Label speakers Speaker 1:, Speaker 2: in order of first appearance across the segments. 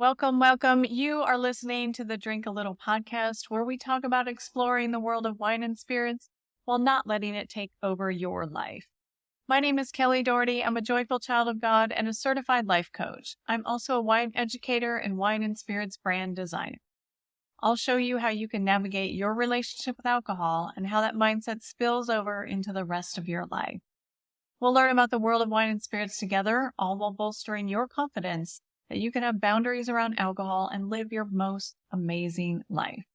Speaker 1: Welcome, welcome. You are listening to the Drink a Little podcast, where we talk about exploring the world of wine and spirits while not letting it take over your life. My name is Kelly Doherty. I'm a joyful child of God and a certified life coach. I'm also a wine educator and wine and spirits brand designer. I'll show you how you can navigate your relationship with alcohol and how that mindset spills over into the rest of your life. We'll learn about the world of wine and spirits together, all while bolstering your confidence that you can have boundaries around alcohol and live your most amazing life.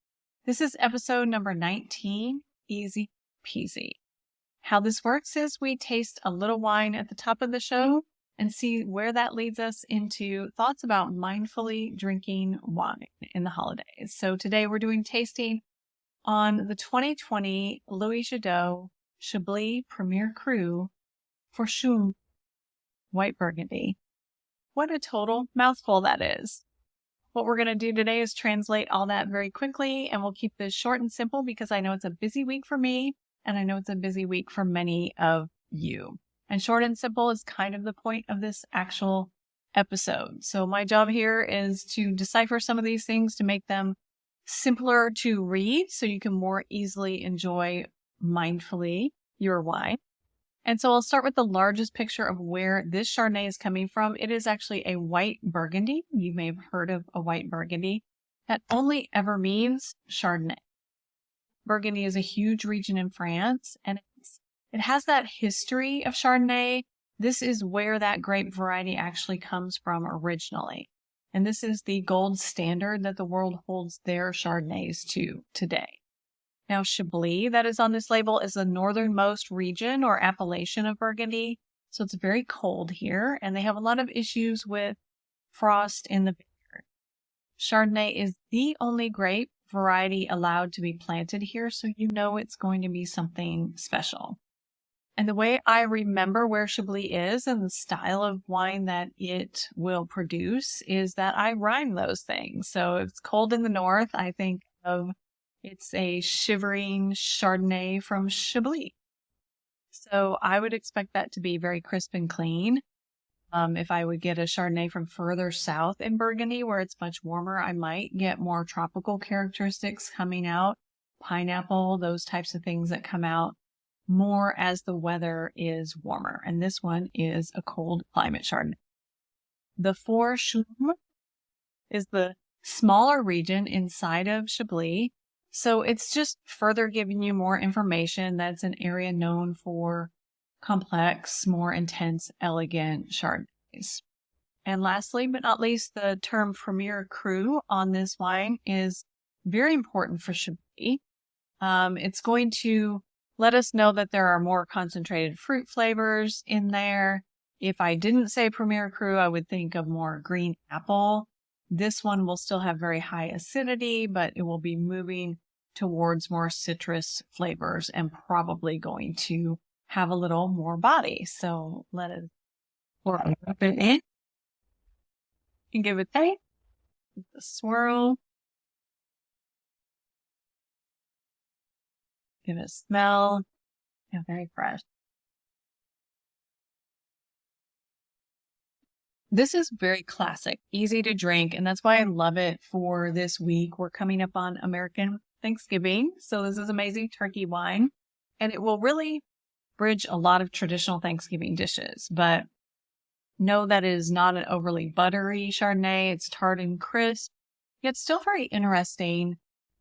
Speaker 1: This is episode number 19, Easy Peasy. How this works is we taste a little wine at the top of the show and see where that leads us into thoughts about mindfully drinking wine in the holidays. So today we're doing tasting on the 2020 Louis Jadot Chablis Premier Cru for Chum White Burgundy. What a total mouthful that is. What we're going to do today is translate all that very quickly, and we'll keep this short and simple because I know it's a busy week for me, and I know it's a busy week for many of you. And short and simple is kind of the point of this actual episode. So my job here is to decipher some of these things to make them simpler to read so you can more easily enjoy mindfully your wine. And so I'll start with the largest picture of where this Chardonnay is coming from. It is actually a white Burgundy. You may have heard of a white Burgundy. That only ever means Chardonnay. Burgundy is a huge region in France, and it has that history of Chardonnay. This is where that grape variety actually comes from originally. And this is the gold standard that the world holds their Chardonnays to today. Now, Chablis, that is on this label, is the northernmost region or appellation of Burgundy. So it's very cold here, and they have a lot of issues with frost in the vineyard. Chardonnay is the only grape variety allowed to be planted here, so you know it's going to be something special. And the way I remember where Chablis is and the style of wine that it will produce is that I rhyme those things. So if it's cold in the north, I think of it's a shivering Chardonnay from Chablis. So I would expect that to be very crisp and clean. If I would get a Chardonnay from further south in Burgundy, where it's much warmer, I might get more tropical characteristics coming out. Pineapple, those types of things that come out more as the weather is warmer. And this one is a cold climate Chardonnay. The Four Chum is the smaller region inside of Chablis. So it's just further giving you more information that's an area known for complex, more intense, elegant Chardonnays. And lastly, but not least, the term Premier Cru on this wine is very important for Chablis. It's going to let us know that there are more concentrated fruit flavors in there. If I didn't say Premier Cru, I would think of more green apple. This one will still have very high acidity, but it will be moving towards more citrus flavors and probably going to have a little more body. So let it pour it in and give it a swirl. Give it a smell. Yeah, very fresh. This is very classic, easy to drink, and that's why I love it for this week. We're coming up on American Thanksgiving, so this is amazing turkey wine, and it will really bridge a lot of traditional Thanksgiving dishes, but know that it is not an overly buttery Chardonnay. It's tart and crisp, yet still very interesting.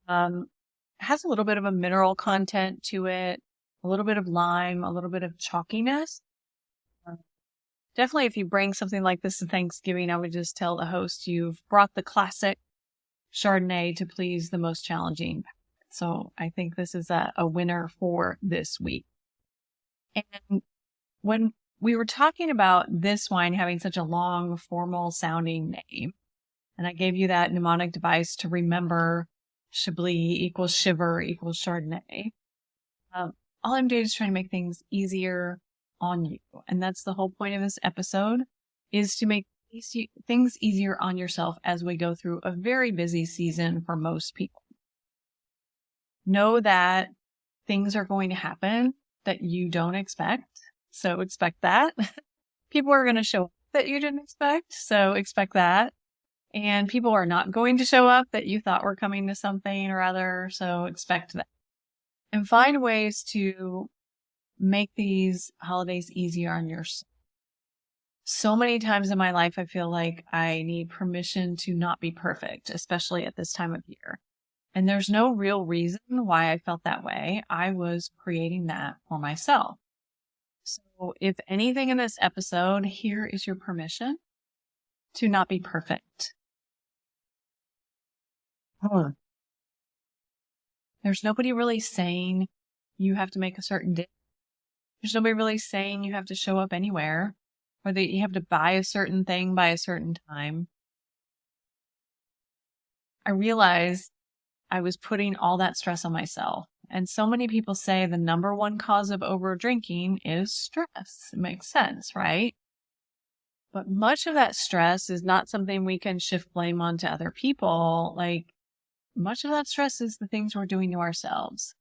Speaker 1: Has a little bit of a mineral content to it, a little bit of lime, a little bit of chalkiness. Definitely, if you bring something like this to Thanksgiving, I would just tell the host you've brought the classic Chardonnay to please the most challenging. So I think this is a winner for this week. And when we were talking about this wine having such a long, formal sounding name, and I gave you that mnemonic device to remember Chablis equals shiver equals Chardonnay, all I'm doing is trying to make things easier on you. And that's the whole point of this episode, is to make things easier on yourself as we go through a very busy season for most people. Know that things are going to happen that you don't expect. So expect that. People are going to show up that you didn't expect. So expect that. and people are not going to show up that you thought were coming to something or other. So expect that. And find ways to make these holidays easier on yourself. So many times in my life, I feel like I need permission to not be perfect, especially at this time of year. And there's no real reason why I felt that way. I was creating that for myself. So if anything in this episode, here is your permission to not be perfect. There's nobody really saying you have to make a certain day. There's nobody really saying you have to show up anywhere or that you have to buy a certain thing by a certain time. I realized I was putting all that stress on myself. And so many people say the number one cause of over drinking is stress. It makes sense, right? But much of that stress is not something we can shift blame onto other people. Like, much of that stress is the things we're doing to ourselves.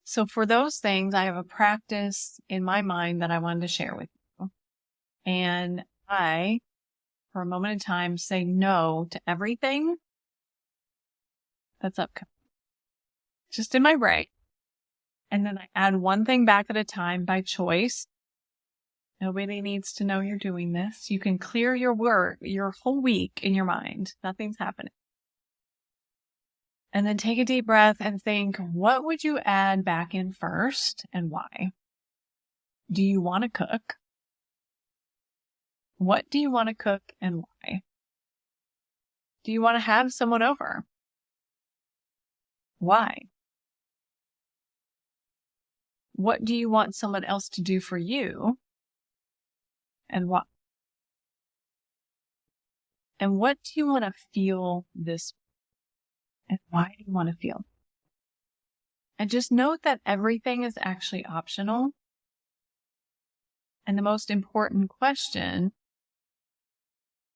Speaker 1: So for those things, I have a practice in my mind that I wanted to share with you. And I, for a moment in time, say no to everything that's upcoming. Just in my brain. And then I add one thing back at a time by choice. Nobody needs to know you're doing this. You can clear your whole week in your mind. Nothing's happening. And then take a deep breath and think, what would you add back in first and why? Do you want to cook? What do you want to cook and why? Do you want to have someone over? Why? What do you want someone else to do for you and why? And what do you want to feel this and why do you want to feel? And just note that everything is actually optional. And the most important question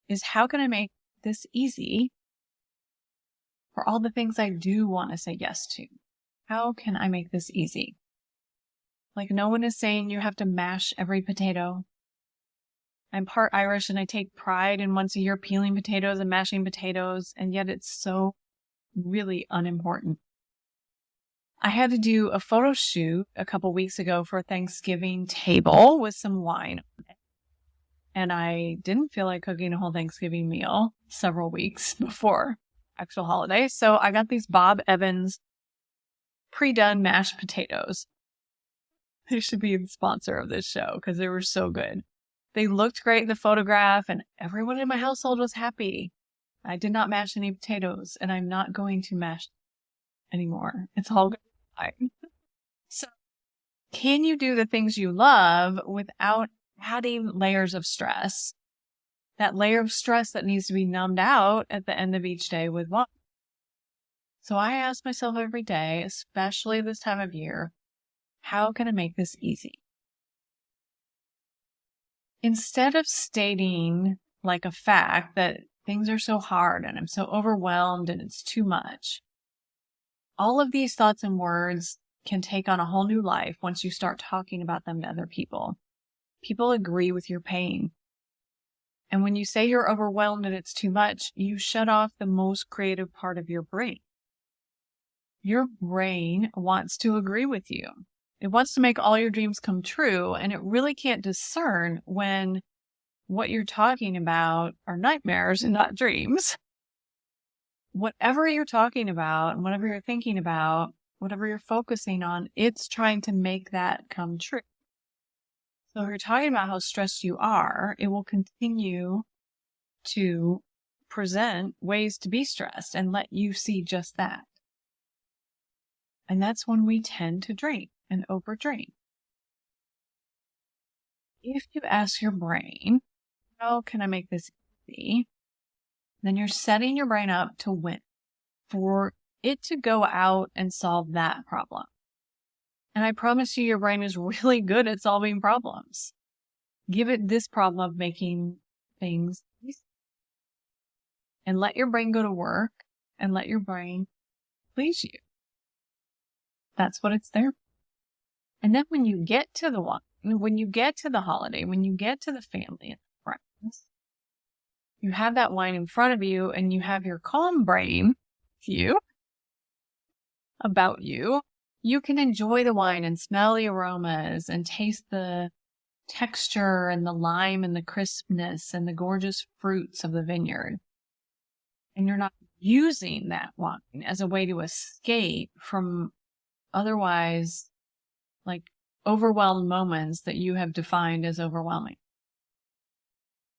Speaker 1: is, how can I make this easy for all the things I do want to say yes to? How can I make this easy? Like, no one is saying you have to mash every potato. I'm part Irish and I take pride in once a year peeling potatoes and mashing potatoes, and yet it's so really unimportant. I had to do a photo shoot a couple weeks ago for a Thanksgiving table with some wine on it. And I didn't feel like cooking a whole Thanksgiving meal several weeks before actual holiday. So I got these Bob Evans pre-done mashed potatoes. They should be the sponsor of this show because they were so good. They looked great in the photograph and everyone in my household was happy. I did not mash any potatoes and I'm not going to mash anymore. It's all good. So can you do the things you love without adding layers of stress? That layer of stress that needs to be numbed out at the end of each day with wine. So I ask myself every day, especially this time of year, how can I make this easy? Instead of stating like a fact that things are so hard and I'm so overwhelmed and it's too much, all of these thoughts and words can take on a whole new life once you start talking about them to other people. People agree with your pain. And when you say you're overwhelmed and it's too much, you shut off the most creative part of your brain. Your brain wants to agree with you. It wants to make all your dreams come true, and it really can't discern when what you're talking about are nightmares and not dreams. Whatever you're talking about, and whatever you're thinking about, whatever you're focusing on, it's trying to make that come true. So if you're talking about how stressed you are, it will continue to present ways to be stressed and let you see just that. And that's when we tend to drink and overdrink. If you ask your brain, how can I make this easy? Then you're setting your brain up to win, for it to go out and solve that problem. And I promise you, your brain is really good at solving problems. Give it this problem of making things easy. And let your brain go to work and let your brain please you. That's what it's there for. And then when you get to when you get to the holiday, when you get to the family and friends, you have that wine in front of you and you have your calm brain, about you, you can enjoy the wine and smell the aromas and taste the texture and the lime and the crispness and the gorgeous fruits of the vineyard. And you're not using that wine as a way to escape from otherwise like overwhelmed moments that you have defined as overwhelming.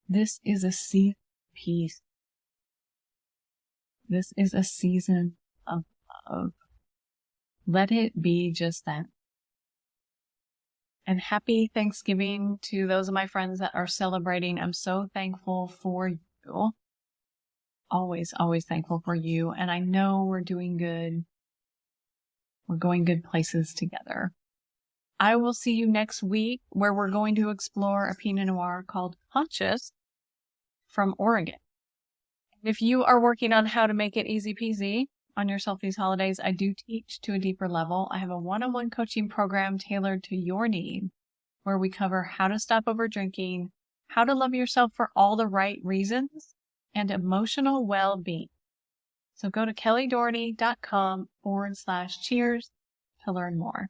Speaker 1: This is a season of peace. This is a season of love. Let it be just that. And happy Thanksgiving to those of my friends that are celebrating. I'm so thankful for you. Always, always thankful for you. And I know we're doing good. We're going good places together. I will see you next week where we're going to explore a Pinot Noir called Conscious from Oregon. And if you are working on how to make it easy peasy on yourself these holidays, I do teach to a deeper level. I have a one-on-one coaching program tailored to your need where we cover how to stop over drinking, how to love yourself for all the right reasons, and emotional well-being. So go to kellydoherty.com/cheers to learn more.